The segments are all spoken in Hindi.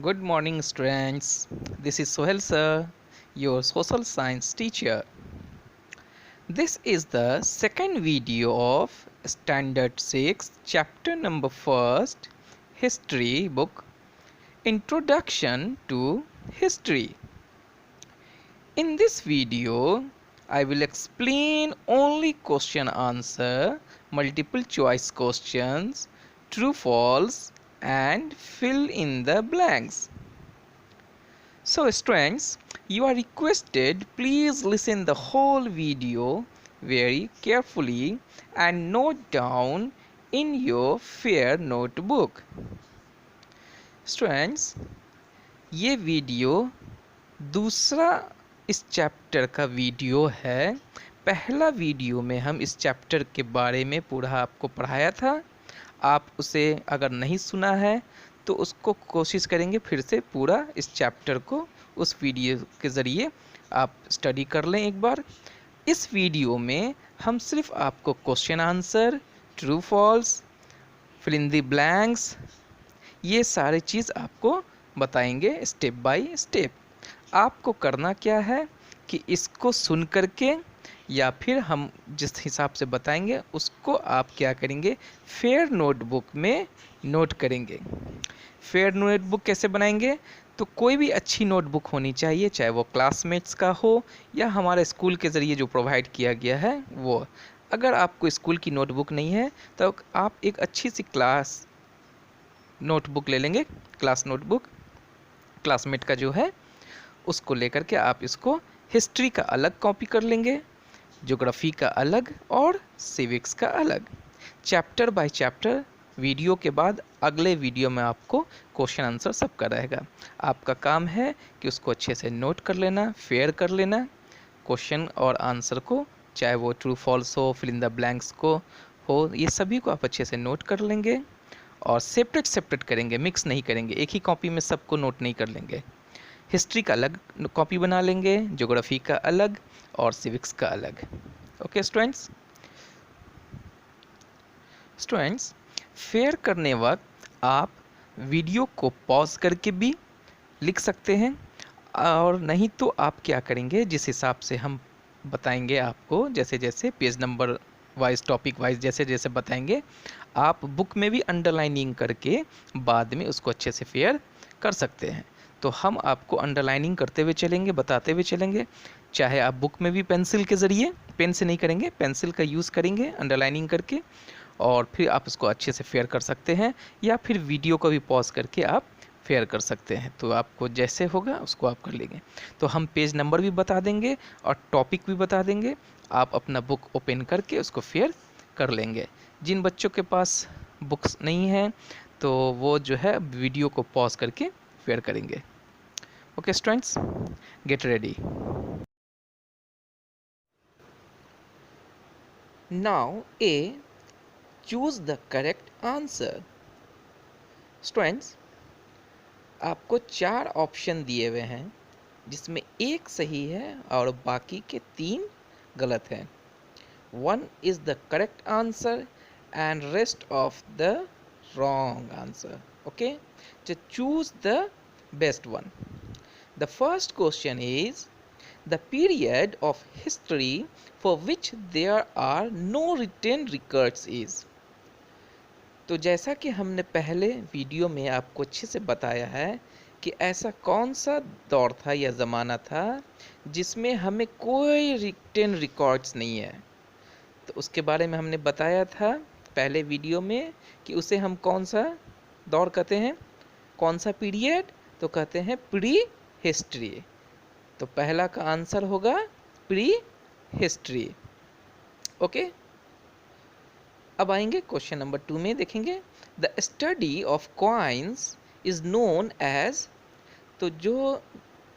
Good morning, students. This is Sohel sir, your social science teacher. This is the second video of Standard 6, chapter number 1st, History book, Introduction to History. In this video, I will explain only question answer, multiple choice questions, true false, and fill in the blanks. So students, you are requested please listen the whole video very carefully and note down in your fair notebook. Students, ये वीडियो दूसरा इस चैप्टर का वीडियो है। पहला वीडियो में हम इस चैप्टर के बारे में पूरा आपको पढ़ाया था। आप उसे अगर नहीं सुना है तो उसको कोशिश करेंगे फिर से पूरा इस चैप्टर को उस वीडियो के ज़रिए आप स्टडी कर लें एक बार। इस वीडियो में हम सिर्फ आपको question answer, true false, fill in the blanks, ये सारी चीज़ आपको बताएंगे स्टेप बाय स्टेप। आपको करना क्या है कि इसको सुन करके या फिर हम जिस हिसाब से बताएंगे उसको आप क्या करेंगे, फेयर नोटबुक में नोट करेंगे। फेयर नोटबुक कैसे बनाएंगे? तो कोई भी अच्छी नोटबुक होनी चाहिए, चाहे वो क्लासमेट्स का हो या हमारे स्कूल के ज़रिए जो प्रोवाइड किया गया है वो। अगर आपको स्कूल की नोटबुक नहीं है तो आप एक अच्छी सी क्लास नोटबुक ले लेंगे, क्लास नोटबुक क्लासमेट का जो है उसको लेकर के आप इसको हिस्ट्री का अलग कॉपी कर लेंगे, ज्योग्राफी का अलग और सिविक्स का अलग। चैप्टर बाय चैप्टर वीडियो के बाद अगले वीडियो में आपको क्वेश्चन आंसर सबका रहेगा। आपका काम है कि उसको अच्छे से नोट कर लेना, फेयर कर लेना क्वेश्चन और आंसर को, चाहे वो ट्रू फॉल्स हो, फिल इन द ब्लैंक्स को हो, ये सभी को आप अच्छे से नोट कर लेंगे और सेपरेट करेंगे, मिक्स नहीं करेंगे। एक ही कॉपी में सबको नोट नहीं कर लेंगे। हिस्ट्री का अलग कॉपी बना लेंगे, ज्योग्राफी का अलग और सिविक्स का अलग। ओके स्टूडेंट्स, फेयर करने वक्त आप वीडियो को पॉज करके भी लिख सकते हैं और नहीं तो आप क्या करेंगे, जिस हिसाब से हम बताएंगे आपको, जैसे जैसे page number wise, topic wise जैसे जैसे बताएंगे, आप बुक में भी अंडरलाइनिंग करके बाद में उसको अच्छे से फेयर कर सकते हैं। तो हम आपको अंडरलाइनिंग करते हुए चलेंगे, बताते हुए चलेंगे। चाहे आप बुक में भी पेंसिल के ज़रिए, पेन से नहीं करेंगे, पेंसिल का यूज़ करेंगे अंडरलाइनिंग करके और फिर आप उसको अच्छे से फेयर कर सकते हैं, या फिर वीडियो को भी पॉज करके आप फेयर कर सकते हैं। तो आपको जैसे होगा उसको आप कर लेंगे। तो हम पेज नंबर भी बता देंगे और टॉपिक भी बता देंगे, आप अपना बुक ओपन करके उसको फेयर कर लेंगे। जिन बच्चों के पास बुक्स नहीं हैं तो वो जो है वीडियो को पॉज करके फेयर करेंगे। Okay students, get ready. Now A choose the correct answer. Students, आपको 4 ऑप्शन दिए हुए हैं जिसमें एक सही है और बाकी के 3 गलत हैं। 1 is the correct answer and rest of the wrong answer. Okay, so choose the best one. The first question is the period of history for which there are no written records is. तो जैसा कि हमने पहले वीडियो में आपको अच्छे से बताया है कि ऐसा कौन सा दौर था या ज़माना था जिसमें हमें कोई रिटन रिकॉर्ड्स नहीं है। तो उसके बारे में हमने बताया था पहले वीडियो में कि उसे हम कौन सा दौर कहते हैं, कौन सा पीरियड, तो कहते हैं प्री हिस्ट्री। तो पहला का आंसर होगा प्री हिस्ट्री। ओके, अब आएंगे क्वेश्चन नंबर 2 में, देखेंगे the study of coins is known as. तो जो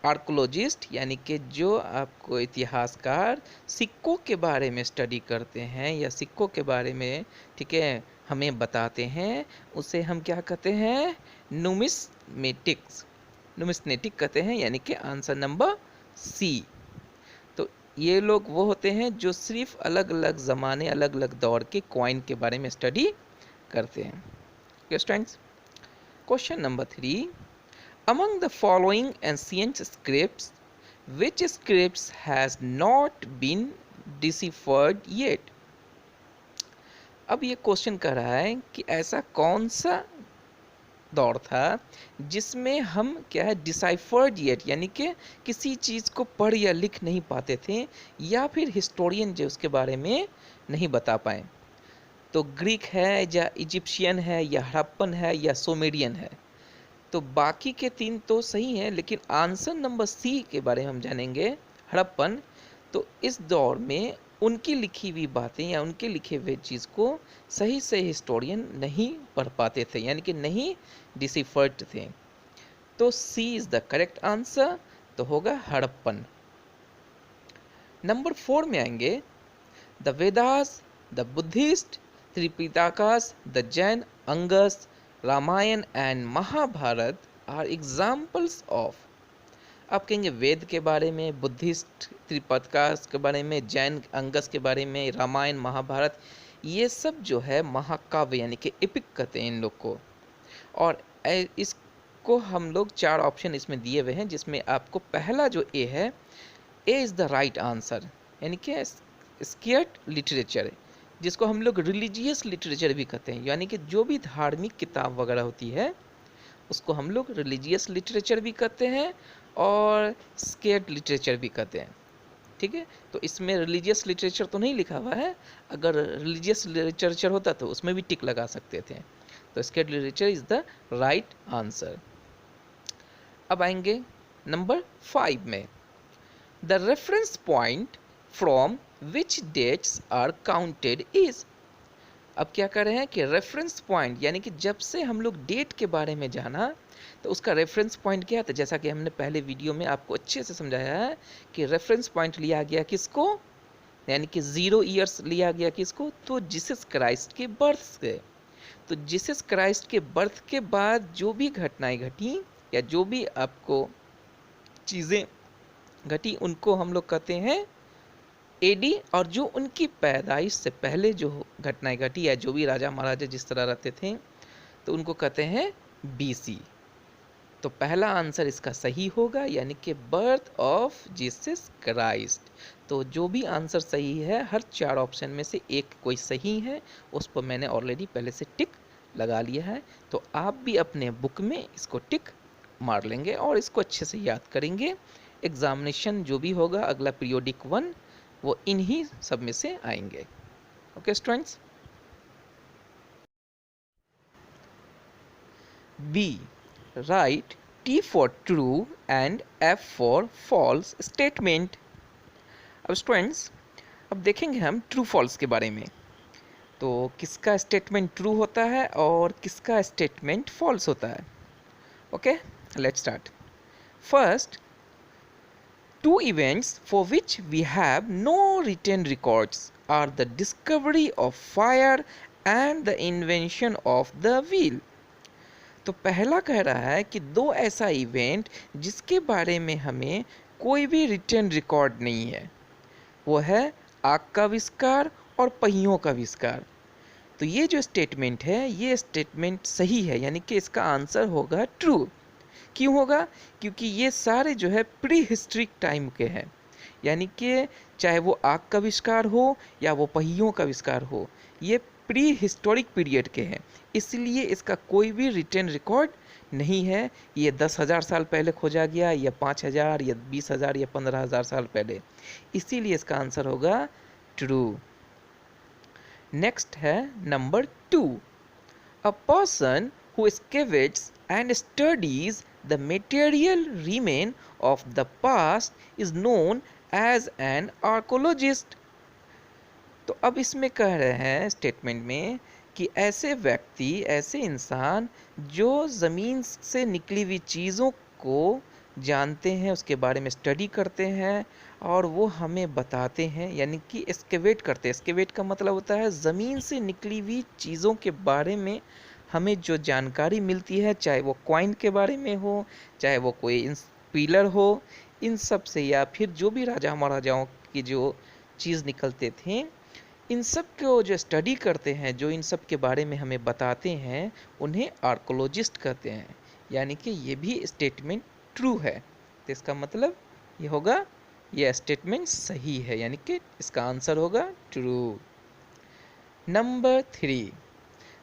आर्कोलॉजिस्ट यानी कि जो आपको इतिहासकार सिक्कों के बारे में स्टडी करते हैं या सिक्कों के बारे में, ठीक है, हमें बताते हैं, उसे हम क्या कहते हैं, नुमिस्मेटिक्स, नुमिस्मेटिक कहते हैं, यानी कि आंसर नंबर सी। तो ये लोग वो होते हैं जो सिर्फ अलग अलग ज़माने, अलग अलग दौर के कॉइन के बारे में स्टडी करते हैं। Students, question number 3, among the following ancient scripts, which scripts has not been deciphered yet? अब ये क्वेश्चन कर रहा है कि ऐसा कौन सा दौर था जिसमें हम क्या है डिसाइफर्ड येट, यानी कि किसी चीज़ को पढ़ या लिख नहीं पाते थे, या फिर हिस्टोरियन जो उसके बारे में नहीं बता पाए। तो ग्रीक है या इजिप्शियन है या हड़प्पन है या सुमेरियन है। तो बाकी के तीन तो सही हैं, लेकिन आंसर नंबर सी के बारे में हम जानेंगे, हड़प्पन। तो इस दौर में उनकी लिखी हुई बातें या उनके लिखे हुए चीज़ को सही से हिस्टोरियन नहीं पढ़ पाते थे, यानी कि नहीं डिसिफर्ड थे। तो C is the correct answer, तो होगा हड़प्पन। नंबर 4 में आएंगे, the Vedas, the Buddhist, Tripitakas, the Jain, Angas, Ramayan and Mahabharat are examples of. आप कहेंगे वेद के बारे में, बुद्धिस्ट त्रिपिटकास के बारे में, जैन अंगस के बारे में, रामायण महाभारत, ये सब जो है महाकाव्य यानी कि एपिक कहते हैं इन लोग को। और इसको हम लोग 4 ऑप्शन इसमें दिए हुए हैं, जिसमें आपको पहला जो ए है, A is the right answer, यानी कि स्केर्ट लिटरेचर, जिसको हम लोग रिलीजियस लिटरेचर भी कहते हैं, यानी कि जो भी धार्मिक किताब वगैरह होती है उसको हम लोग रिलीजियस लिटरेचर भी कहते हैं और स्केर्ट लिटरेचर भी कहते हैं। ठीक है, तो इसमें रिलीजियस लिटरेचर तो नहीं लिखा हुआ है, अगर रिलीजियस लिटरेचर होता तो उसमें भी टिक लगा सकते थे। तो sacred literature is the right answer. अब आएंगे नंबर 5 में, the reference point from which dates are counted is. अब क्या कर रहे हैं कि रेफरेंस पॉइंट, यानी कि जब से हम लोग डेट के बारे में जाना तो उसका रेफरेंस पॉइंट क्या था। जैसा कि हमने पहले वीडियो में आपको अच्छे से समझाया है कि रेफरेंस पॉइंट लिया गया किसको, यानी कि 0 ईयर्स लिया गया किसको, तो जीसस क्राइस्ट के बर्थ से। तो जीसस क्राइस्ट के बर्थ के बाद जो भी घटनाएं घटी या जो भी आपको चीज़ें घटी उनको हम लोग कहते हैं एडी, और जो उनकी पैदाइश से पहले जो घटनाएं घटी या जो भी राजा महाराजा जिस तरह रहते थे तो उनको कहते हैं बीसी। तो पहला आंसर इसका सही होगा, यानी कि बर्थ ऑफ जीसस क्राइस्ट। तो जो भी आंसर सही है, हर 4 ऑप्शन में से एक कोई सही है, उस पर मैंने ऑलरेडी पहले से टिक लगा लिया है। तो आप भी अपने बुक में इसको टिक मार लेंगे और इसको अच्छे से याद करेंगे। एग्जामिनेशन जो भी होगा अगला पीरियोडिक 1 वो इन्हीं सब में से आएंगे। Okay students. B, right T for true and F for false statement. अब स्टूडेंट्स, अब देखेंगे हम ट्रू फॉल्स के बारे में। तो किसका स्टेटमेंट ट्रू होता है और किसका स्टेटमेंट फॉल्स होता है। Okay, let's start. First, two events for which we have no written records are the discovery of fire and the invention of the wheel. तो पहला कह रहा है कि 2 ऐसा इवेंट जिसके बारे में हमें कोई भी रिटन रिकॉर्ड नहीं है, वो है आग का आविष्कार और पहियों का आविष्कार। तो ये जो स्टेटमेंट है ये स्टेटमेंट सही है, यानी कि इसका आंसर होगा ट्रू। क्यों होगा, क्योंकि ये सारे जो है प्री हिस्ट्रिक टाइम के हैं, यानी कि चाहे वो आग का आविष्कार हो या वो पहियों का आविष्कार हो, ये प्री हिस्टोरिक पीरियड के हैं, इसलिए इसका कोई भी रिटन रिकॉर्ड नहीं है। ये 10,000 साल पहले खोजा गया या 5,000 या 20,000 या 15,000 साल पहले, इसीलिए इसका आंसर होगा ट्रू। नेक्स्ट है number 2, a person who excavates and studies the material remain of the past is known as an archaeologist. तो अब इसमें कह रहे हैं स्टेटमेंट में कि ऐसे व्यक्ति, ऐसे इंसान जो ज़मीन से निकली हुई चीज़ों को जानते हैं, उसके बारे में स्टडी करते हैं और वो हमें बताते हैं, यानी कि एक्सकेवेट करते हैं। एक्सकेवेट का मतलब होता है ज़मीन से निकली हुई चीज़ों के बारे में हमें जो जानकारी मिलती है, चाहे वो कॉइन के बारे में हो, चाहे वो कोई पिलर हो, इन सब से, या फिर जो भी राजा महाराजाओं की जो चीज़ निकलते थे, इन सब को जो स्टडी करते हैं, जो इन सब के बारे में हमें बताते हैं, उन्हें आर्कोलॉजिस्ट कहते हैं। यानी कि ये भी स्टेटमेंट ट्रू है। तो इसका मतलब ये होगा ये स्टेटमेंट सही है, यानी कि इसका आंसर होगा true. Number 3,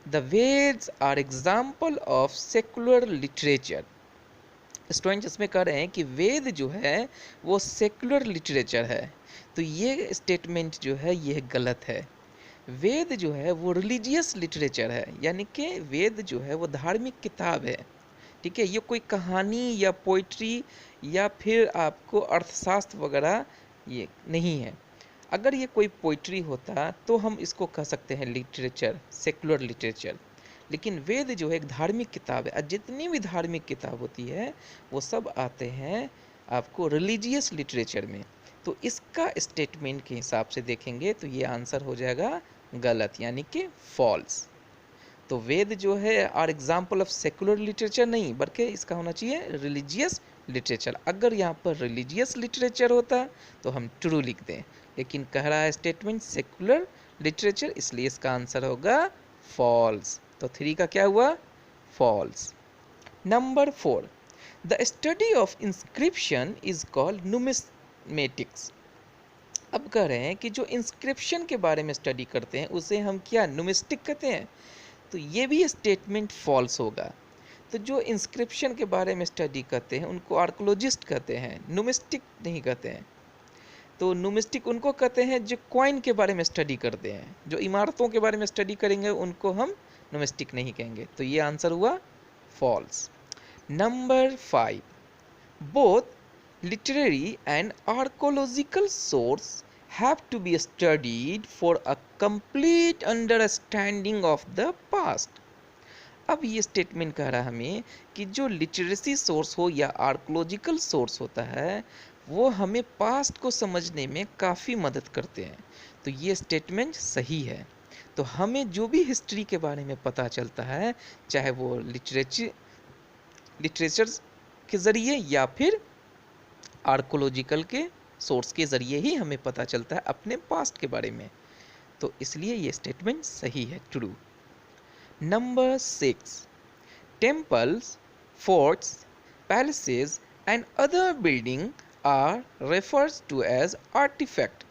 the Vedas are example of secular literature. Student इसमें कह रहे हैं कि वेद जो है वो सेकुलर लिटरेचर है, तो ये स्टेटमेंट जो है ये गलत है। वेद जो है वो रिलीजियस लिटरेचर है, यानी कि वेद जो है वो धार्मिक किताब है। ठीक है, ये कोई कहानी या पोइट्री या फिर आपको अर्थशास्त्र वगैरह ये नहीं है। अगर ये कोई पोइट्री होता तो हम इसको कह सकते हैं लिटरेचर, सेकुलर लिटरेचर। लेकिन वेद जो है एक धार्मिक किताब है, और जितनी भी धार्मिक किताब होती है वो सब आते हैं आपको रिलीजियस लिटरेचर में। तो इसका स्टेटमेंट के हिसाब से देखेंगे तो ये आंसर हो जाएगा गलत, यानी कि फॉल्स। तो वेद जो है are example of secular literature नहीं, बल्कि इसका होना चाहिए रिलीजियस लिटरेचर। अगर यहाँ पर रिलीजियस लिटरेचर होता तो हम ट्रू लिख दें, लेकिन कह रहा है स्टेटमेंट सेकुलर लिटरेचर, इसलिए इसका आंसर होगा फॉल्स। तो 3 का क्या हुआ? False. Number 4, the study of inscription is called numismatics. अब कह रहे हैं कि जो इंस्क्रिप्शन के बारे में स्टडी करते हैं उसे हम क्या नुमिस्टिक कहते हैं, तो ये भी स्टेटमेंट फॉल्स होगा। तो जो इंस्क्रिप्शन के बारे में स्टडी करते हैं उनको आर्कोलॉजिस्ट कहते हैं, नुमिस्टिक नहीं कहते हैं। तो नुमिस्टिक उनको कहते हैं जो कॉइन के बारे में स्टडी करते हैं, जो इमारतों के बारे में स्टडी करेंगे उनको हम नुमिस्टिक नहीं कहेंगे। तो ये आंसर हुआ false. Number 5, both literary and archaeological source have to be studied for a complete understanding of the past। अब ये स्टेटमेंट कह रहा है हमें कि जो लिटरेसी सोर्स हो या आर्कोलॉजिकल सोर्स होता है वो हमें पास्ट को समझने में काफ़ी मदद करते हैं। तो ये स्टेटमेंट सही है। तो हमें जो भी हिस्ट्री के बारे में पता चलता है, चाहे वो लिटरेचर के ज़रिए या फिर आर्कोलॉजिकल के सोर्स के ज़रिए ही हमें पता चलता है अपने पास्ट के बारे में। तो इसलिए ये स्टेटमेंट सही है, true. Number 6, temples, forts, palaces and other building are refers to as artefact.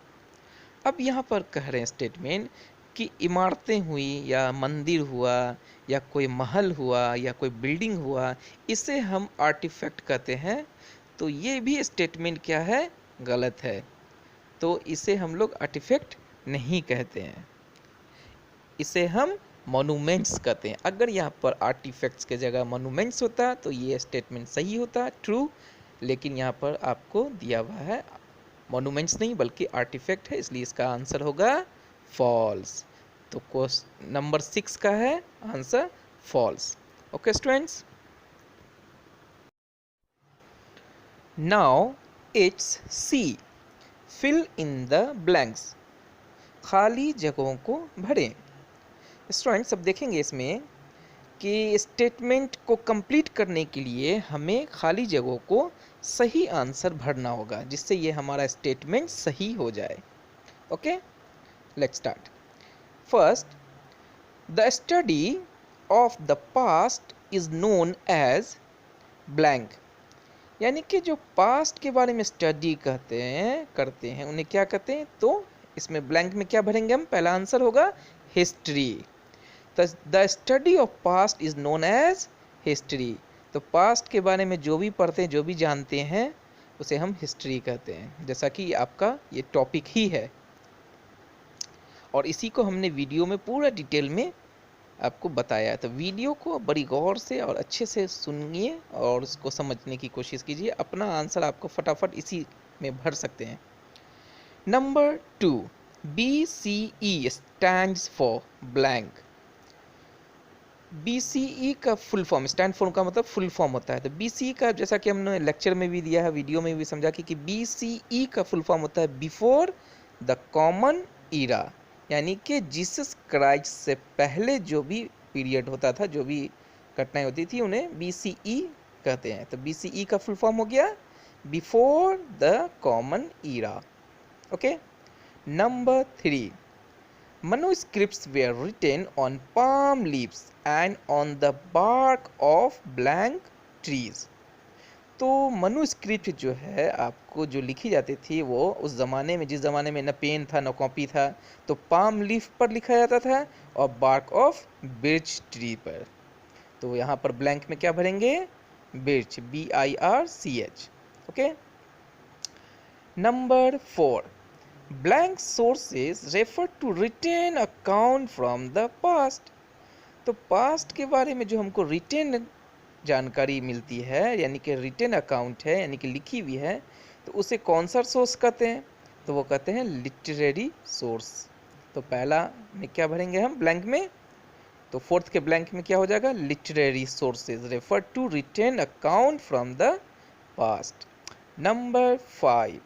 अब यहाँ पर कह रहे हैं स्टेटमेंट कि इमारतें हुई या मंदिर हुआ या कोई महल हुआ या कोई बिल्डिंग हुआ, इसे हम आर्टिफैक्ट कहते हैं। तो ये भी स्टेटमेंट क्या है? गलत है। तो इसे हम लोग आर्टिफैक्ट नहीं कहते हैं, इसे हम मॉन्यूमेंट्स कहते हैं। अगर यहाँ पर आर्टिफैक्ट्स के जगह मॉन्यूमेंट्स होता तो ये स्टेटमेंट सही होता, ट्रू। लेकिन यहाँ पर आपको दिया हुआ है मॉन्यूमेंट्स नहीं बल्कि आर्टिफैक्ट है, इसलिए इसका आंसर होगा फॉल्स। तो क्वेश्चन नंबर 6 का है answer false. Okay students, now it's C, fill in the blanks. खाली जगहों को भरें। स्टूडेंट्स अब देखेंगे इसमें कि स्टेटमेंट को कंप्लीट करने के लिए हमें खाली जगहों को सही आंसर भरना होगा, जिससे ये हमारा स्टेटमेंट सही हो जाए। Okay, let's start. First, the study of the past is known as blank. यानी कि जो पास्ट के बारे में स्टडी करते हैं उन्हें क्या कहते हैं? तो इसमें ब्लैंक में क्या भरेंगे हम? पहला आंसर होगा history. The study of past is known as history. तो पास्ट के बारे में जो भी पढ़ते हैं, जो भी जानते हैं, उसे हम हिस्ट्री कहते हैं, जैसा कि आपका ये टॉपिक ही है। और इसी को हमने वीडियो में पूरा डिटेल में आपको बताया है। तो वीडियो को बड़ी गौर से और अच्छे से सुनिए और उसको समझने की कोशिश कीजिए। अपना आंसर आपको फटाफट इसी में भर सकते हैं। Number 2, BCE stands for blank. BCE का फुल फॉर्म, स्टैंड फॉर का मतलब फुल फॉर्म होता है। तो BCE का जैसा कि हमने लेक्चर में भी दिया है, वीडियो में भी समझा कि BCE का फुल फॉर्म होता है बिफोर द कॉमन ईरा। यानी कि जीसस क्राइस्ट से पहले जो भी पीरियड होता था, जो भी घटनाएं होती थी, उन्हें BCE कहते हैं। तो BCE का फुल फॉर्म हो गया before the common era. Okay, number 3, manuscripts were written on palm leaves and on the bark of blank trees. तो मनुस्क्रिप्ट जो है आपको जो लिखी जाती थी वो उस ज़माने में, जिस ज़माने में न पेन था न कॉपी था, तो पाम लीफ पर लिखा जाता था और बार्क ऑफ बिर्च ट्री पर। तो यहाँ पर ब्लैंक में क्या भरेंगे? Birch, BIRCH। Okay. Number 4, blank sources refer to written account from the past. तो पास्ट के बारे में जो हमको रिटेन जानकारी मिलती है, यानी कि रिटेन अकाउंट है, यानी कि लिखी हुई है, तो उसे कौन सा सोर्स कहते हैं? तो वो कहते हैं लिटरेरी सोर्स। तो पहला में क्या भरेंगे हम ब्लैंक में? तो फोर्थ के ब्लैंक में क्या हो जाएगा? Literary sources refer to written account from the past. Number 5,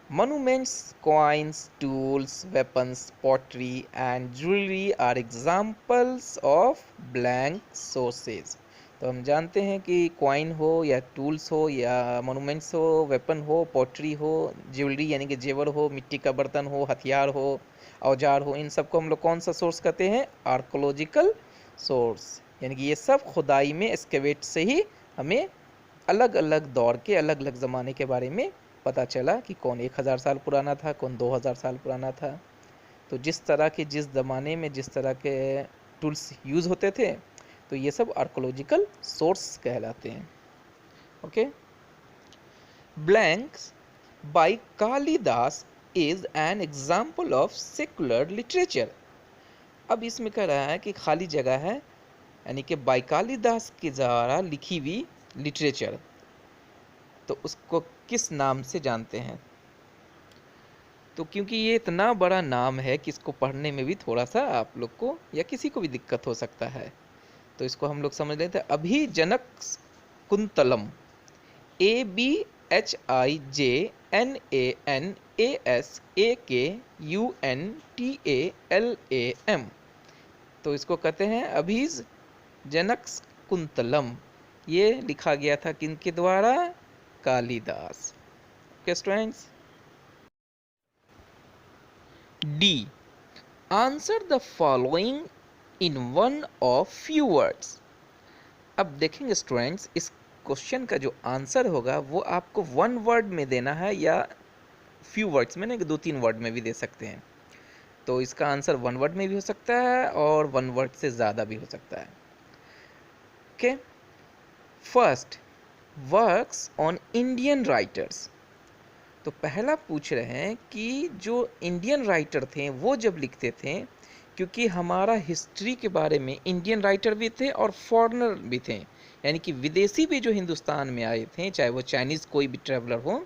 monuments, coins, tools, weapons, pottery and jewelry are examples of blank sources। तो हम जानते हैं कि कॉइन हो या टूल्स हो या मोनूमेंट्स हो, वेपन हो, पॉटरी हो, ज्वेलरी यानी कि जेवर हो, मिट्टी का बर्तन हो, हथियार हो, औजार हो, इन सबको हम लोग कौन सा सोर्स कहते हैं? Archaeological source. यानी कि ये सब खुदाई में एक्सकेवेट से ही हमें अलग अलग दौर के, अलग अलग ज़माने के बारे में पता चला कि कौन 1000 साल पुराना था, कौन 2000 साल पुराना था। तो जिस तरह के, जिस ज़माने में जिस तरह के टूल्स यूज़ होते थे, तो ये सब आर्कोलॉजिकल सोर्स कहलाते हैं। Okay. Blanks by Kalidas is an example of secular literature. अब इसमें कह रहा है कि खाली जगह है, यानी कि बाय कालिदास के द्वारा लिखी हुई लिटरेचर, तो उसको किस नाम से जानते हैं? तो क्योंकि ये इतना बड़ा नाम है कि इसको पढ़ने में भी थोड़ा सा आप लोग को या किसी को भी दिक्कत हो सकता है, तो इसको हम लोग समझ लेते हैं। अभिजनक कुंतलम, ABHIJNANASAKUNTALAM, तो इसको कहते हैं अभिजनक कुंतलम। ये लिखा गया था किनके द्वारा? Kalidas. Okay students. D, answer the following in one of few words. अब देखेंगे स्टूडेंट्स, इस क्वेश्चन का जो आंसर होगा वो आपको वन वर्ड में देना है या फ्यू वर्ड्स में, ना 2-3 वर्ड में भी दे सकते हैं। तो इसका आंसर वन वर्ड में भी हो सकता है और वन वर्ड से ज़्यादा भी हो सकता है। Okay. First, works on Indian writers. तो पहला पूछ रहे हैं कि जो इंडियन राइटर थे वो जब लिखते थे, क्योंकि हमारा हिस्ट्री के बारे में इंडियन राइटर भी थे और फॉरेनर भी थे, यानी कि विदेशी भी जो हिंदुस्तान में आए थे, चाहे वो चाइनीज़ कोई भी ट्रैवलर हो,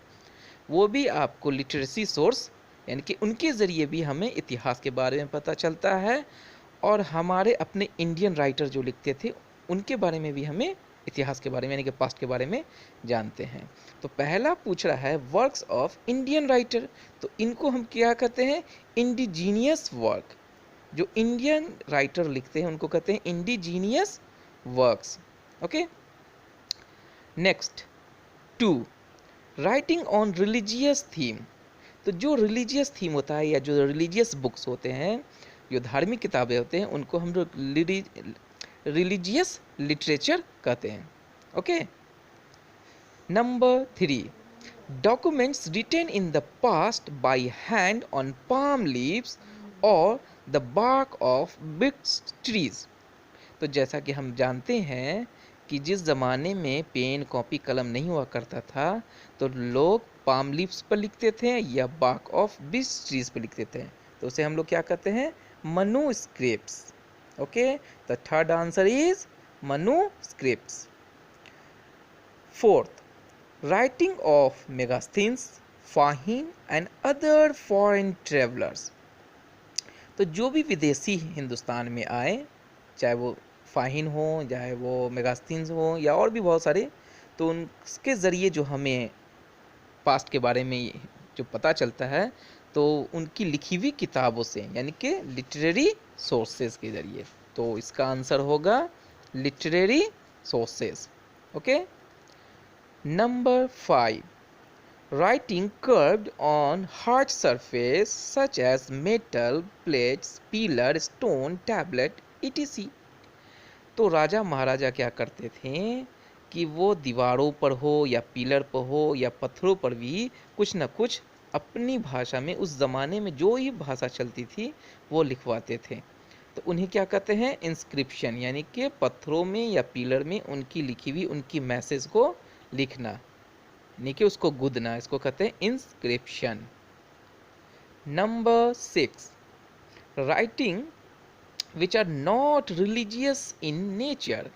वो भी आपको लिटरेसी सोर्स, यानी कि उनके ज़रिए भी हमें इतिहास के बारे में पता चलता है, और हमारे अपने इंडियन राइटर जो लिखते थे उनके बारे में भी हमें इतिहास के बारे में, यानी कि पास्ट के बारे में जानते हैं। तो पहला पूछ रहा है वर्क्स ऑफ इंडियन राइटर, तो इनको हम क्या कहते हैं? Indigenous work. जो इंडियन राइटर लिखते हैं उनको कहते हैं indigenous works. Okay. Next, 2, writing on religious theme. तो जो रिलीजियस थीम होता है या जो रिलीजियस बुक्स होते हैं, जो धार्मिक किताबें होते हैं, उनको हम लोग रिलीजियस लिटरेचर कहते हैं। Okay. Number 3, documents written in the past by hand on palm leaves or the bark of big trees. तो जैसा कि हम जानते हैं कि जिस ज़माने में पेन, कॉपी, कलम नहीं हुआ करता था, तो लोग पाम लीव्स पर लिखते थे या बार्क ऑफ बिग ट्रीज पर लिखते थे, तो उसे हम लोग क्या कहते हैं? Manuscripts. Okay. The third answer is manuscripts. Fourth, writing of Megasthenes, Fahien and other foreign travellers. तो जो भी विदेशी हिंदुस्तान में आए, चाहे वो फाहिन हो, चाहे वो मेगास्थीन्स हो या और भी बहुत सारे, तो उनके ज़रिए जो हमें पास्ट के बारे में जो पता चलता है, तो उनकी लिखी हुई किताबों से, यानी कि लिटरेरी सोर्सेज के ज़रिए। तो इसका आंसर होगा literary sources. Okay. Number 5, writing curved on hard surface such as metal, plates, pillar, stone, tablet, etc। तो राजा महाराजा क्या करते थे कि वो दीवारों पर हो या पिलर पर हो या पत्थरों पर भी कुछ ना कुछ अपनी भाषा में उस ज़माने में जो ही भाषा चलती थी वो लिखवाते थे। तो उन्हें क्या कहते हैं? इंस्क्रिप्शन, यानी कि पत्थरों में या पिलर में उनकी लिखी हुई उनकी मैसेज को लिखना, यानी कि उसको गुदना, इसको कहते हैं inscription. Number 6, writing which are not religious in nature.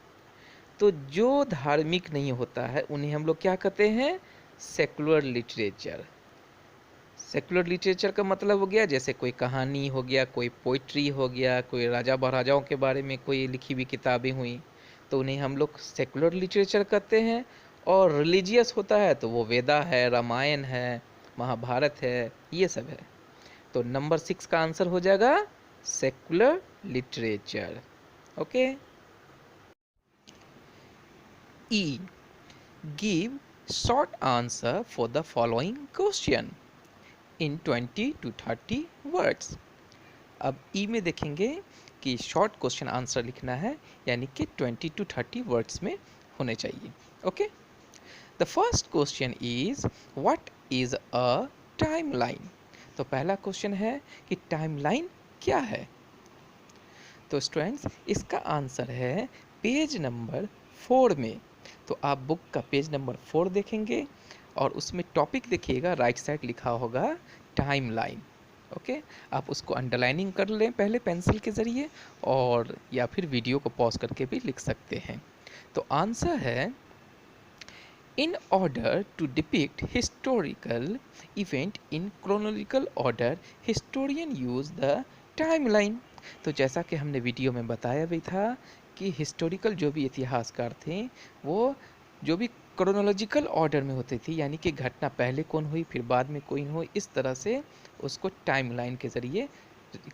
तो जो धार्मिक नहीं होता है उन्हें हम लोग क्या कहते हैं? Secular literature. सेकुलर लिटरेचर का मतलब हो गया जैसे कोई कहानी हो गया, कोई पोइट्री हो गया, कोई राजा महाराजाओं के बारे में कोई लिखी हुई किताबें हुई, तो उन्हें हम लोग सेकुलर लिटरेचर कहते हैं। और रिलीजियस होता है तो वो वेदा है, रामायण है, महाभारत है, ये सब है। तो नंबर 6 का आंसर हो जाएगा secular literature. Okay. E. Give short answer for the following question in 20 to 30 words। अब ई में देखेंगे कि शॉर्ट क्वेश्चन आंसर लिखना है, यानी कि 20 to 30 वर्ड्स में होने चाहिए। Okay. The first question is what is a timeline. तो पहला क्वेश्चन है कि टाइमलाइन क्या है। तो स्टूडेंट्स इसका आंसर है पेज नंबर 4 में। तो आप बुक का पेज नंबर 4 देखेंगे और उसमें टॉपिक देखिएगा, राइट साइड लिखा होगा टाइमलाइन। ओके, आप उसको अंडरलाइनिंग कर लें पहले पेंसिल के ज़रिए, और या फिर वीडियो को पॉज करके भी लिख सकते हैं। तो आंसर है In order to depict historical event in chronological order, historian use the timeline। तो जैसा कि हमने वीडियो में बताया भी था कि हिस्टोरिकल जो भी इतिहासकार थे वो जो भी क्रोनोलॉजिकल ऑर्डर में होती थी, यानी कि घटना पहले कौन हुई फिर बाद में कोई हुई, इस तरह से उसको टाइमलाइन के ज़रिए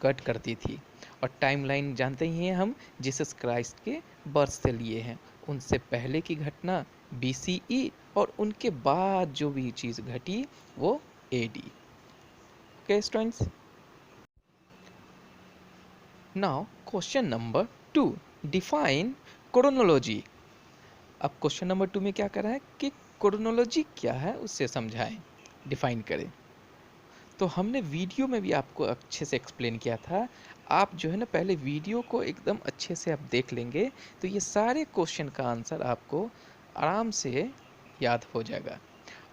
कट करती थी। और टाइमलाइन जानते ही हैं हम जीसस क्राइस्ट के बर्थ से लिए हैं, उनसे पहले की घटना BCE और उनके बाद जो भी चीज़ घटी वो AD। Okay students, now question number 2, define chronology. अब क्वेश्चन नंबर 2 में क्या कर रहा है कि क्रोनोलॉजी क्या है उससे समझाएं, डिफाइन करें। तो हमने वीडियो में भी आपको अच्छे से एक्सप्लेन किया था। आप जो है ना पहले वीडियो को एकदम अच्छे से आप देख लेंगे तो ये सारे क्वेश्चन का आंसर आपको आराम से याद हो जाएगा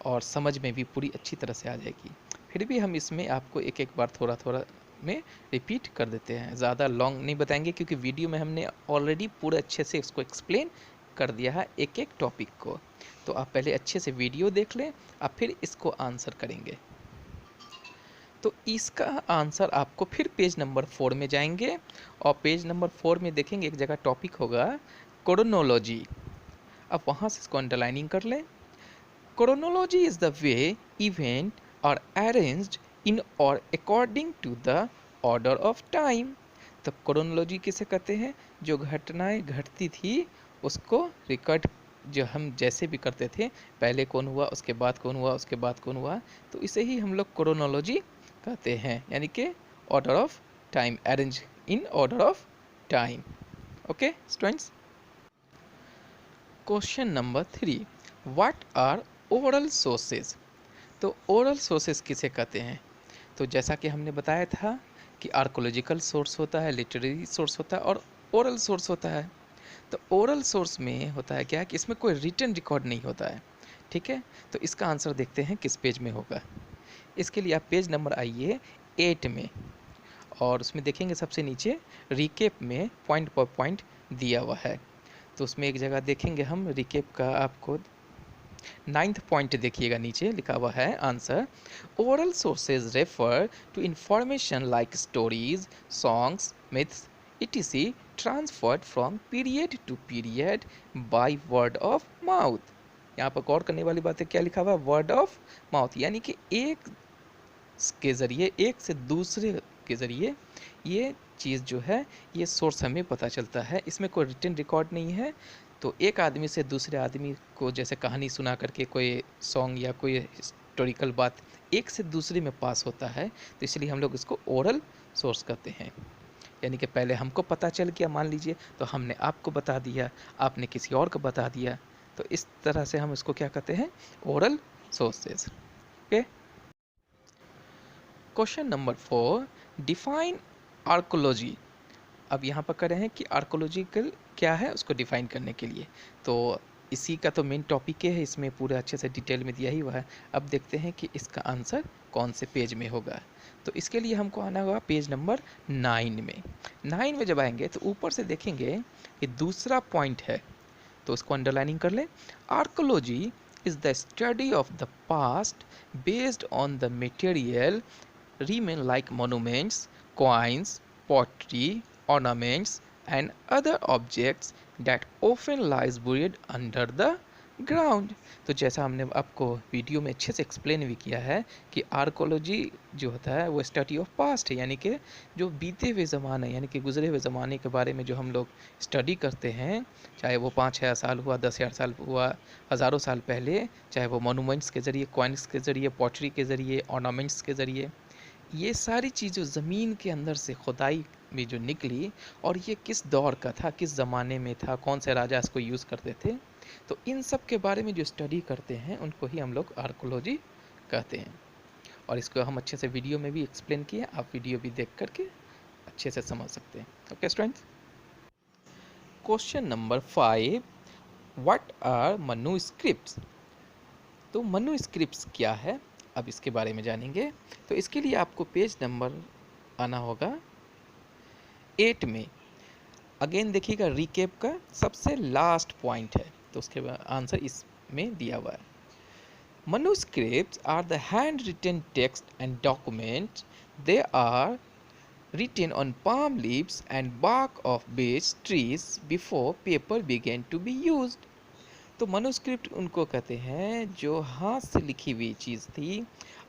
और समझ में भी पूरी अच्छी तरह से आ जाएगी। फिर भी हम इसमें आपको एक एक बार थोड़ा थोड़ा में रिपीट कर देते हैं, ज़्यादा लॉन्ग नहीं बताएंगे क्योंकि वीडियो में हमने ऑलरेडी पूरे अच्छे से इसको एक्सप्लेन कर दिया है एक एक टॉपिक को। तो आप पहले अच्छे से वीडियो देख लें, आप फिर इसको आंसर करेंगे। तो इसका आंसर आपको फिर पेज नंबर 4 में जाएंगे और पेज नंबर 4 में देखेंगे एक जगह टॉपिक होगा क्रोनोलॉजी। अब वहाँ से इसको अंडरलाइनिंग कर लें। Chronology is the way event are arranged in और according to the order of time. तो क्रोनोलॉजी किसे कहते हैं? जो घटनाएं घटती थी उसको रिकॉर्ड, जो हम जैसे भी करते थे, पहले कौन हुआ उसके बाद कौन हुआ उसके बाद कौन हुआ, तो इसे ही हम लोग क्रोनोलॉजी कहते हैं, यानी कि order of time, arrange in order of time. Okay students, question number 3, what are oral sources. तो ओरल सोर्सेज किसे कहते हैं? तो जैसा कि हमने बताया था कि आर्कोलॉजिकल सोर्स होता है, लिटरेरी सोर्स होता है और ओरल सोर्स होता है। तो ओरल सोर्स में होता है क्या कि इसमें कोई रिटन रिकॉर्ड नहीं होता है। ठीक है, तो इसका आंसर देखते हैं किस पेज में होगा। इसके लिए आप पेज नंबर आइए 8 में और उसमें देखेंगे सबसे नीचे रिकेप में पॉइंट पर पॉइंट दिया हुआ है। तो उसमें एक जगह देखेंगे हम रिकेप का, आपको 9th पॉइंट देखिएगा, नीचे लिखा हुआ है answer, oral sources refer to information like stories, songs, myths etc transferred from period to period by word of mouth। यहाँ पर गौर करने वाली बात है, क्या लिखा हुआ है? वर्ड ऑफ माउथ, यानी कि एक के ज़रिए, एक से दूसरे के ज़रिए ये चीज़ जो है ये सोर्स हमें पता चलता है। इसमें कोई रिटन रिकॉर्ड नहीं है। तो एक आदमी से दूसरे आदमी को जैसे कहानी सुना करके कोई सॉन्ग या कोई हिस्टोरिकल बात एक से दूसरे में पास होता है, तो इसलिए हम लोग इसको ओरल सोर्स कहते हैं। यानी कि पहले हमको पता चल गया, मान लीजिए, तो हमने आपको बता दिया, आपने किसी और को बता दिया, तो इस तरह से हम इसको क्या कहते हैं, oral sources. Okay, question number 4, define archaeology. अब यहाँ पर कर रहे हैं कि आर्कोलॉजिकल क्या है उसको डिफाइन करने के लिए, तो इसी का तो मेन टॉपिक है, इसमें पूरा अच्छे से डिटेल में दिया ही हुआ है। अब देखते हैं कि इसका आंसर कौन से पेज में होगा। तो इसके लिए हमको आना होगा पेज नंबर 9 में। 9 में जब आएंगे तो ऊपर से देखेंगे कि दूसरा पॉइंट है, तो उसको अंडरलाइनिंग कर लें। Archaeology is the study of the past based on the material remain like monuments, coins, pottery, ornaments, and other objects that often lies buried under the ground। तो जैसा हमने आपको वीडियो में अच्छे से एक्सप्लेन भी किया है कि आर्कोलॉजी जो होता है वो स्टडी ऑफ पास्ट है, यानी कि जो बीते हुए ज़माने यानी कि गुजरे हुए ज़माने के बारे में जो हम लोग स्टडी करते हैं, चाहे वो 5,000 साल हुआ, 10,000 साल हुआ, हज़ारों साल पहले, चाहे वो मोनूमेंट्स के ज़रिए, कॉइन्स के ज़रिए, पॉटरी के ज़रिए, ऑर्नामेंट्स के ज़रिए, ये सारी चीज़ें ज़मीन के अंदर से खुदाई में जो निकली, और ये किस दौर का था, किस ज़माने में था, कौन से राजा इसको यूज़ करते थे, तो इन सब के बारे में जो स्टडी करते हैं उनको ही हम लोग आर्कोलॉजी कहते हैं। और इसको हम अच्छे से वीडियो में भी एक्सप्लेन किए, आप वीडियो भी देख करके अच्छे से समझ सकते हैं। Okay students, question number 5, what are manuscripts. तो मनुस्क्रिप्ट्स क्या है, अब इसके बारे में जानेंगे। तो इसके लिए आपको पेज नंबर आना होगा 8 में। अगेन देखिएगा, रिकेप का सबसे लास्ट पॉइंट है, तो उसके आंसर इसमें दिया हुआ है। Manuscripts are the handwritten text and documents. They are written on palm leaves and bark of beech trees before paper began to be used। तो मनुस्क्रिप्ट उनको कहते हैं जो हाथ से लिखी हुई चीज़ थी,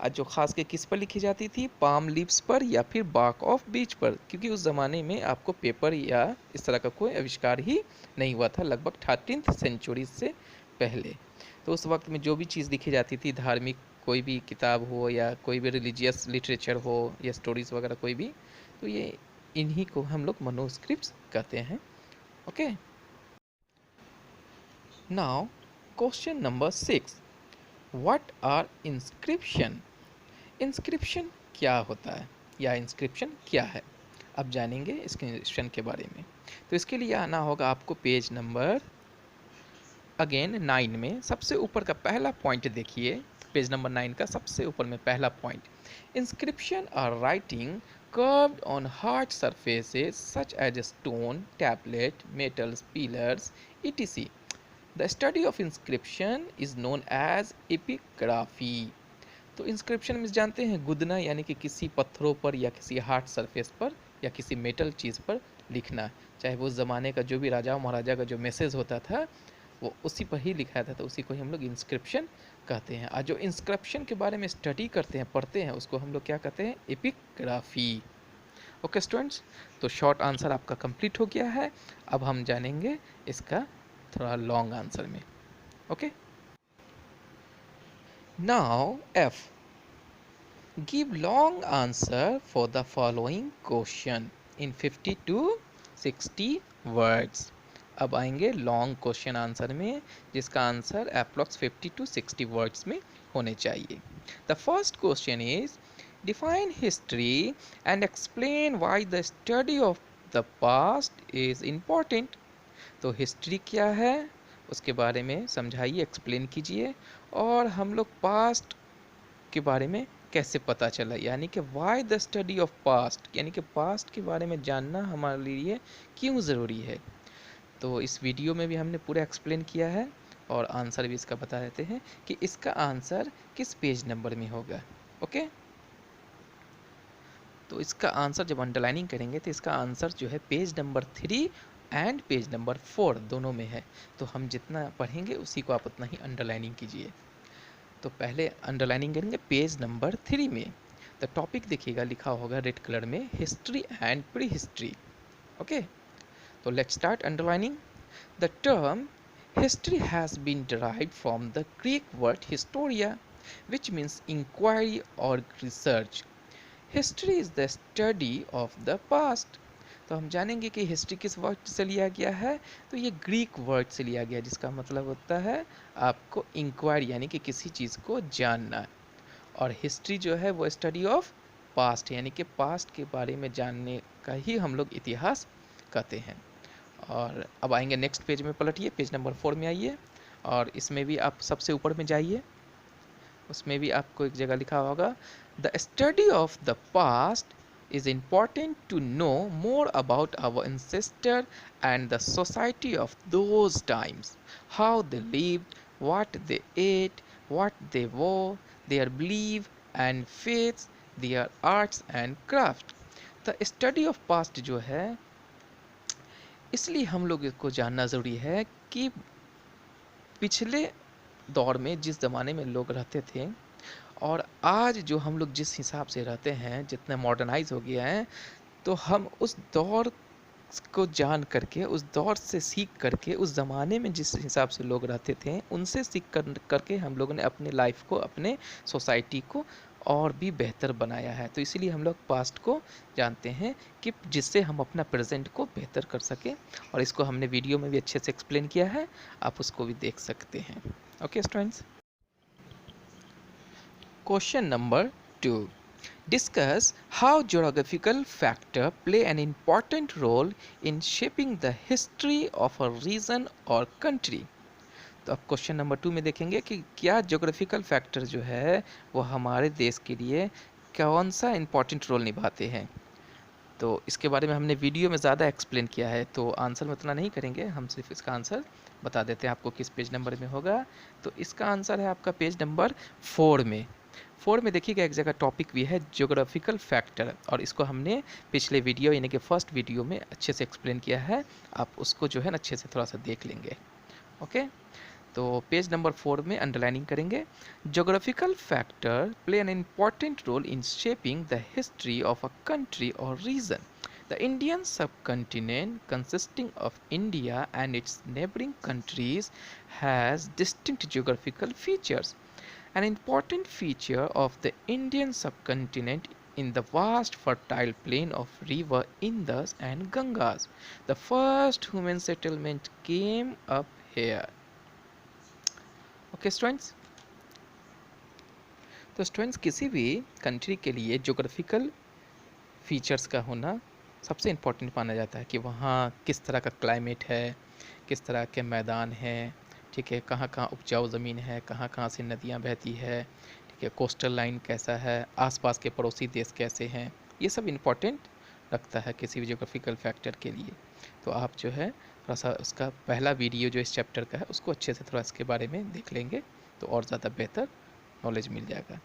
और जो खास के किस पर लिखी जाती थी, पाम लीव्स पर या फिर बार्क ऑफ बीच पर, क्योंकि उस ज़माने में आपको पेपर या इस तरह का कोई आविष्कार ही नहीं हुआ था, लगभग 13th सेंचुरी से पहले। तो उस वक्त में जो भी चीज़ लिखी जाती थी, धार्मिक कोई भी किताब हो या कोई भी रिलीजियस लिटरेचर हो या स्टोरीज़ वगैरह कोई भी, तो ये इन्हीं को हम लोग मनुस्क्रिप्ट्स कहते हैं। Okay, now question number 6, what are inscription. Inscription क्या होता है या इंस्क्रिप्शन क्या है, अब जानेंगे इंस्क्रिप्शन के बारे में। तो इसके लिए आना होगा आपको पेज नंबर अगेन 9 में। सबसे ऊपर का पहला पॉइंट देखिए, पेज नंबर 9 का सबसे ऊपर में पहला point, inscription are writing curved on hard surfaces such as stone, tablet, metals, pillars, etc. The study of inscription is known as epigraphy। तो इंस्क्रिप्शन में जानते हैं गुदना, यानी कि किसी पत्थरों पर या किसी हार्ड सरफेस पर या किसी मेटल चीज़ पर लिखना, चाहे वो ज़माने का जो भी राजा महाराजा का जो मैसेज होता था वो उसी पर ही लिखा था, तो उसी को ही हम लोग इंस्क्रिप्शन कहते हैं। और जो इंस्क्रिप्शन के बारे में स्टडी करते हैं, पढ़ते हैं, उसको हम लोग क्या कहते हैं, एपिग्राफी। ओके स्टूडेंट्स, तो शॉर्ट आंसर आपका कंप्लीट हो गया है। अब हम जानेंगे इसका थोड़ा लॉन्ग आंसर में। Okay, now F, give long answer for the following question in 50 to 60 words. अब आएंगे लॉन्ग क्वेश्चन आंसर में, जिसका आंसर अप्रॉक्स 50 to 60 वर्ड्स में होने चाहिए। The first question is, define history and explain why the study of the past is important. तो हिस्ट्री क्या है उसके बारे में समझाइए, एक्सप्लेन कीजिए, और हम लोग पास्ट के बारे में कैसे पता चला, यानी कि why the study of past, यानी कि पास्ट के बारे में जानना हमारे लिए क्यों ज़रूरी है। तो इस वीडियो में भी हमने पूरा एक्सप्लेन किया है, और आंसर भी इसका बता देते हैं कि इसका आंसर किस पेज नंबर में होगा। ओके, तो इसका आंसर जब अंडरलाइनिंग करेंगे तो इसका आंसर जो है page number 3 and page number 4 दोनों में है। तो हम जितना पढ़ेंगे उसी को आप उतना ही अंडरलाइनिंग कीजिए। तो पहले अंडरलाइनिंग करेंगे पेज नंबर 3 में। तो टॉपिक देखिएगा लिखा होगा रेड कलर में, history and prehistory. Okay, तो let's start underlining. The term history has been derived from the Greek word historia, which means inquiry or research. History is the study of the past। तो हम जानेंगे कि हिस्ट्री किस वर्ड से लिया गया है। तो ये ग्रीक वर्ड से लिया गया, जिसका मतलब होता है आपको इंक्वायरी, यानी कि किसी चीज़ को जानना। और हिस्ट्री जो है वो स्टडी ऑफ पास्ट, यानी कि पास्ट के बारे में जानने का ही हम लोग इतिहास कहते हैं। और अब आएंगे नेक्स्ट पेज में, पलटिए पेज नंबर 4 में आइए, और इसमें भी आप सबसे ऊपर में जाइए, उसमें भी आपको एक जगह लिखा होगा, the study of the past is important to know more about our ancestors and the society of those times, how they lived, what they ate, what they wore, their belief and faiths, their arts and craft. The study of past जो है, इसलिए हम लोग इसको जानना ज़रूरी है कि पिछले दौर में जिस ज़माने में लोग रहते थे और आज जो हम लोग जिस हिसाब से रहते हैं, जितना मॉडर्नाइज हो गया है, तो हम उस दौर को जान करके, उस दौर से सीख करके, उस ज़माने में जिस हिसाब से लोग रहते थे उनसे सीख करके हम लोगों ने अपने लाइफ को, अपने सोसाइटी को और भी बेहतर बनाया है। तो इसीलिए हम लोग पास्ट को जानते हैं कि जिससे हम अपना प्रेजेंट को बेहतर कर सकें, और इसको हमने वीडियो में भी अच्छे से एक्सप्लेन किया है, आप उसको भी देख सकते हैं। Okay students, question number 2, discuss how geographical factors play an important role in shaping the history of a region or country. तो अब क्वेश्चन नंबर 2 में देखेंगे कि क्या ज्योग्राफिकल फैक्टर जो है वो हमारे देश के लिए कौन सा इम्पॉर्टेंट रोल निभाते हैं। तो इसके बारे में हमने वीडियो में ज़्यादा एक्सप्लेन किया है, तो आंसर में उतना नहीं करेंगे, हम सिर्फ इसका आंसर बता देते हैं आपको किस पेज नंबर में होगा। तो इसका आंसर है आपका पेज नंबर 4 में। 4 में देखिएगा एक जगह टॉपिक भी है ज्योग्राफिकल फैक्टर, और इसको हमने पिछले वीडियो यानी कि फर्स्ट वीडियो में अच्छे से एक्सप्लेन किया है, आप उसको जो है ना अच्छे से थोड़ा सा देख लेंगे। ओके, तो पेज नंबर 4 में अंडरलाइनिंग करेंगे, geographical factor play an important role in shaping the history of a country और region. The Indian subcontinent, consisting of India and its neighboring countries, has distinct geographical features. An important feature of the Indian subcontinent in the vast fertile plain of river Indus and Gangas. The first human settlement came up here. Okay students? तो स्टूडेंट्स, किसी भी कंट्री के लिए ज्योग्राफिकल फीचर्स का होना सबसे इम्पोर्टेंट माना जाता है कि वहाँ किस तरह का क्लाइमेट है, किस तरह के मैदान हैं, ठीक है, कहाँ कहाँ उपजाऊ ज़मीन है, कहाँ कहाँ से नदियाँ बहती है, ठीक है, कोस्टल लाइन कैसा है, आसपास के पड़ोसी देश कैसे हैं, ये सब इम्पोर्टेंट रखता है किसी भी ज्योग्राफिकल फैक्टर के लिए। तो आप जो है थोड़ा सा उसका पहला वीडियो जो इस चैप्टर का है उसको अच्छे से थोड़ा इसके बारे में देख लेंगे तो और ज़्यादा बेहतर नॉलेज मिल जाएगा।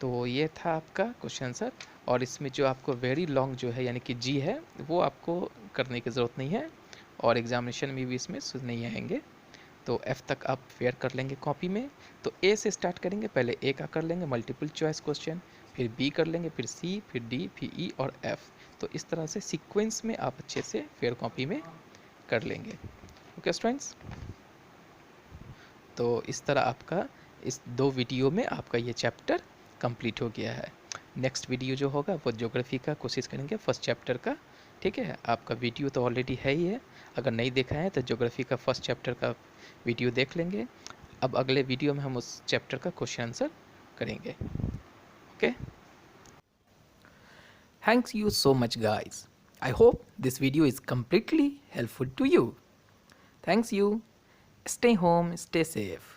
तो ये था आपका क्वेश्चन आंसर, और इसमें जो आपको वेरी लॉन्ग जो है यानी कि जी है वो आपको करने की ज़रूरत नहीं है, और एग्जामिनेशन में भी इसमें नहीं आएंगे। तो एफ़ तक आप फेयर कर लेंगे कॉपी में। तो ए से स्टार्ट करेंगे, पहले ए का कर लेंगे मल्टीपल चॉइस क्वेश्चन, फिर बी कर लेंगे, फिर सी, फिर डी, फिर ई और एफ़। तो इस तरह से सीक्वेंस में आप अच्छे से फेयर कॉपी में कर लेंगे। ओके स्टूडेंट्स, तो इस तरह आपका इस 2 वीडियो में आपका ये चैप्टर कंप्लीट हो गया है। नेक्स्ट वीडियो जो होगा वो ज्योग्राफी का कोशिश करेंगे फर्स्ट चैप्टर का, ठीक है। आपका वीडियो तो ऑलरेडी है ही है, अगर नहीं देखा है तो ज्योग्राफी का फर्स्ट चैप्टर का वीडियो देख लेंगे। अब अगले वीडियो में हम उस चैप्टर का क्वेश्चन आंसर करेंगे। Okay, thanks you so much guys, I hope this video is completely helpful to you. Thanks you. Stay home, stay safe.